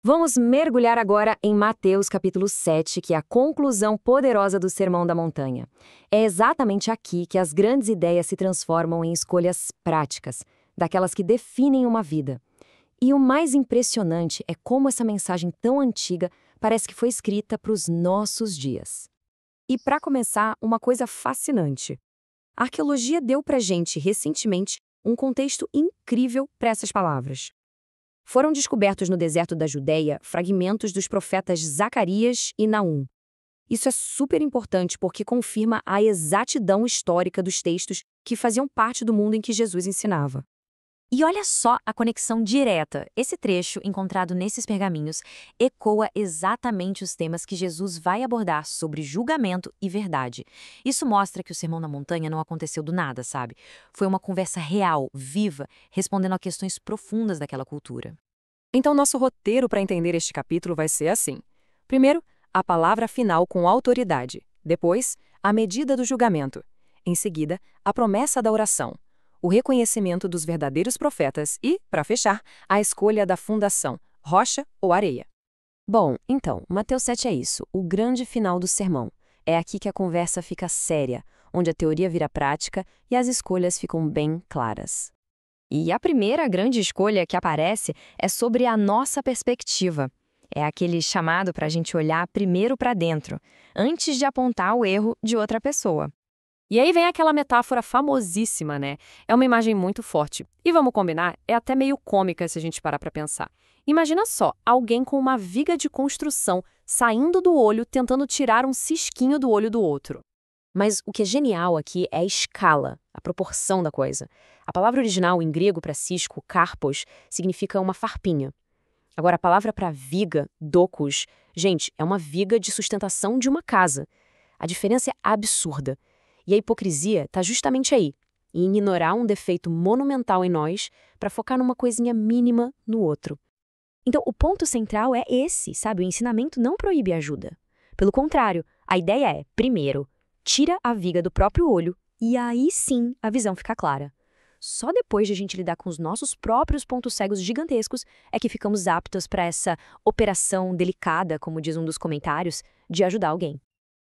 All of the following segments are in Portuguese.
Vamos mergulhar agora em Mateus capítulo 7, que é a conclusão poderosa do Sermão da Montanha. É exatamente aqui que as grandes ideias se transformam em escolhas práticas, daquelas que definem uma vida. E o mais impressionante é como essa mensagem tão antiga parece que foi escrita para os nossos dias. E para começar, uma coisa fascinante. A arqueologia deu para a gente, recentemente, um contexto incrível para essas palavras. Foram descobertos no deserto da Judéia fragmentos dos profetas Zacarias e Naum. Isso é super importante porque confirma a exatidão histórica dos textos que faziam parte do mundo em que Jesus ensinava. E olha só a conexão direta. Esse trecho, encontrado nesses pergaminhos, ecoa exatamente os temas que Jesus vai abordar sobre julgamento e verdade. Isso mostra que o Sermão na Montanha não aconteceu do nada, sabe? Foi uma conversa real, viva, respondendo a questões profundas daquela cultura. Então, nosso roteiro para entender este capítulo vai ser assim. Primeiro, a palavra final com autoridade. Depois, a medida do julgamento. Em seguida, a promessa da oração. O reconhecimento dos verdadeiros profetas e, para fechar, a escolha da fundação, rocha ou areia. Bom, então, Mateus 7 é isso, o grande final do sermão. É aqui que a conversa fica séria, onde a teoria vira prática e as escolhas ficam bem claras. E a primeira grande escolha que aparece é sobre a nossa perspectiva. É aquele chamado para a gente olhar primeiro para dentro, antes de apontar o erro de outra pessoa. E aí vem aquela metáfora famosíssima, né? É uma imagem muito forte. E vamos combinar, é até meio cômica se a gente parar para pensar. Imagina só, alguém com uma viga de construção saindo do olho tentando tirar um cisquinho do olho do outro. Mas o que é genial aqui é a escala, a proporção da coisa. A palavra original em grego para cisco, karpos, significa uma farpinha. Agora, a palavra para viga, dokos, gente, é uma viga de sustentação de uma casa. A diferença é absurda. E a hipocrisia está justamente aí, em ignorar um defeito monumental em nós para focar numa coisinha mínima no outro. Então, o ponto central é esse, sabe? O ensinamento não proíbe ajuda. Pelo contrário, a ideia é, primeiro, tira a viga do próprio olho e aí sim a visão fica clara. Só depois de a gente lidar com os nossos próprios pontos cegos gigantescos é que ficamos aptos para essa operação delicada, como diz um dos comentários, de ajudar alguém.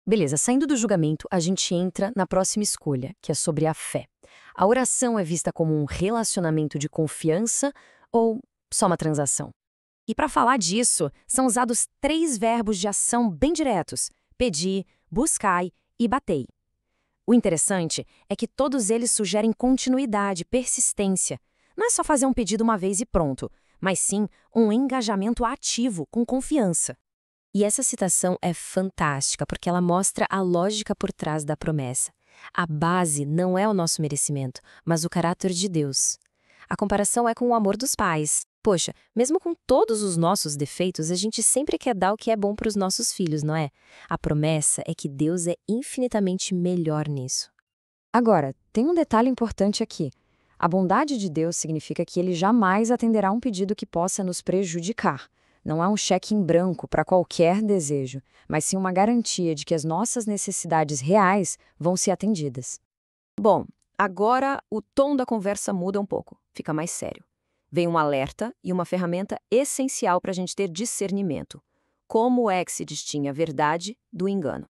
Beleza, saindo do julgamento, a gente entra na próxima escolha, que é sobre a fé. A oração é vista como um relacionamento de confiança ou só uma transação? E para falar disso, são usados 3 verbos de ação bem diretos: pedir, buscai e batei. O interessante é que todos eles sugerem continuidade, persistência. Não é só fazer um pedido uma vez e pronto, mas sim um engajamento ativo, com confiança. E essa citação é fantástica porque ela mostra a lógica por trás da promessa. A base não é o nosso merecimento, mas o caráter de Deus. A comparação é com o amor dos pais. Poxa, mesmo com todos os nossos defeitos, a gente sempre quer dar o que é bom para os nossos filhos, não é? A promessa é que Deus é infinitamente melhor nisso. Agora, tem um detalhe importante aqui. A bondade de Deus significa que Ele jamais atenderá um pedido que possa nos prejudicar. Não é um cheque em branco para qualquer desejo, mas sim uma garantia de que as nossas necessidades reais vão ser atendidas. Bom, agora o tom da conversa muda um pouco, fica mais sério. Vem um alerta e uma ferramenta essencial para a gente ter discernimento. Como é que se distingue a verdade do engano?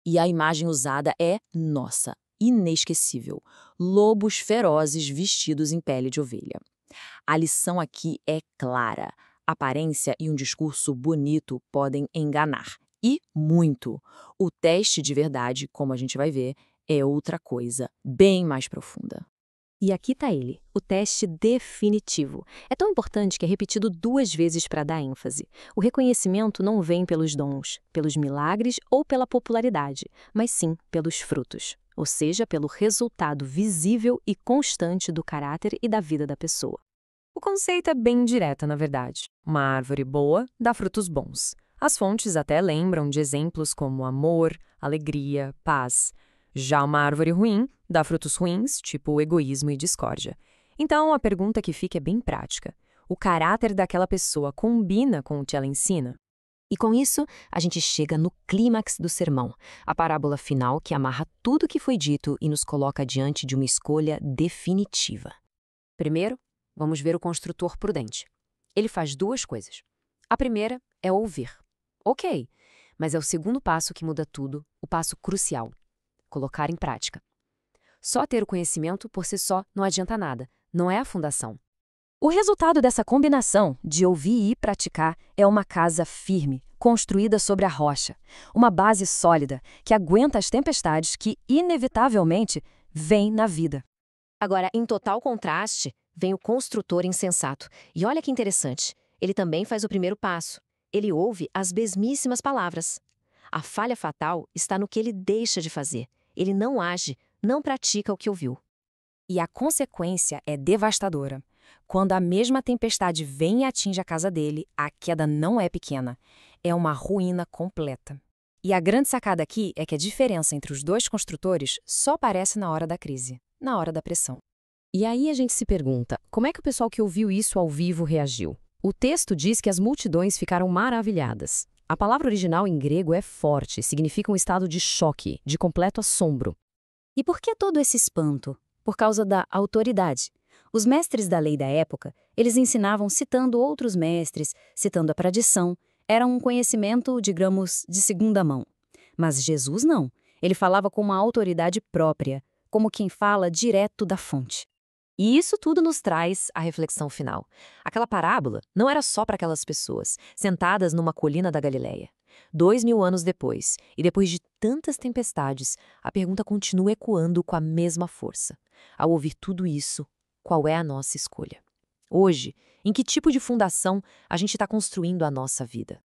E a imagem usada é, nossa, inesquecível. Lobos ferozes vestidos em pele de ovelha. A lição aqui é clara. Aparência e um discurso bonito podem enganar. E muito. O teste de verdade, como a gente vai ver, é outra coisa, bem mais profunda. E aqui está ele, o teste definitivo. É tão importante que é repetido 2 vezes para dar ênfase. O reconhecimento não vem pelos dons, pelos milagres ou pela popularidade, mas sim pelos frutos, ou seja, pelo resultado visível e constante do caráter e da vida da pessoa. O conceito é bem direto, na verdade. Uma árvore boa dá frutos bons. As fontes até lembram de exemplos como amor, alegria, paz. Já uma árvore ruim dá frutos ruins, tipo egoísmo e discórdia. Então, a pergunta que fica é bem prática. O caráter daquela pessoa combina com o que ela ensina? E com isso, a gente chega no clímax do sermão, a parábola final que amarra tudo o que foi dito e nos coloca diante de uma escolha definitiva. Primeiro, vamos ver o construtor prudente. Ele faz 2 coisas. A primeira é ouvir. Ok, mas é o segundo passo que muda tudo, o passo crucial: colocar em prática. Só ter o conhecimento por si só não adianta nada, não é a fundação. O resultado dessa combinação de ouvir e praticar é uma casa firme, construída sobre a rocha, uma base sólida que aguenta as tempestades que, inevitavelmente, vêm na vida. Agora, em total contraste, vem o construtor insensato. E olha que interessante, ele também faz o primeiro passo. Ele ouve as mesmíssimas palavras. A falha fatal está no que ele deixa de fazer. Ele não age, não pratica o que ouviu. E a consequência é devastadora. Quando a mesma tempestade vem e atinge a casa dele, a queda não é pequena. É uma ruína completa. E a grande sacada aqui é que a diferença entre os dois construtores só aparece na hora da crise, na hora da pressão. E aí a gente se pergunta, como é que o pessoal que ouviu isso ao vivo reagiu? O texto diz que as multidões ficaram maravilhadas. A palavra original em grego é forte, significa um estado de choque, de completo assombro. E por que todo esse espanto? Por causa da autoridade. Os mestres da lei da época, eles ensinavam citando outros mestres, citando a tradição. Era um conhecimento, digamos, de segunda mão. Mas Jesus não. Ele falava com uma autoridade própria, como quem fala direto da fonte. E isso tudo nos traz a reflexão final. Aquela parábola não era só para aquelas pessoas, sentadas numa colina da Galileia. 2000 anos depois, e depois de tantas tempestades, a pergunta continua ecoando com a mesma força. Ao ouvir tudo isso, qual é a nossa escolha? Hoje, em que tipo de fundação a gente está construindo a nossa vida?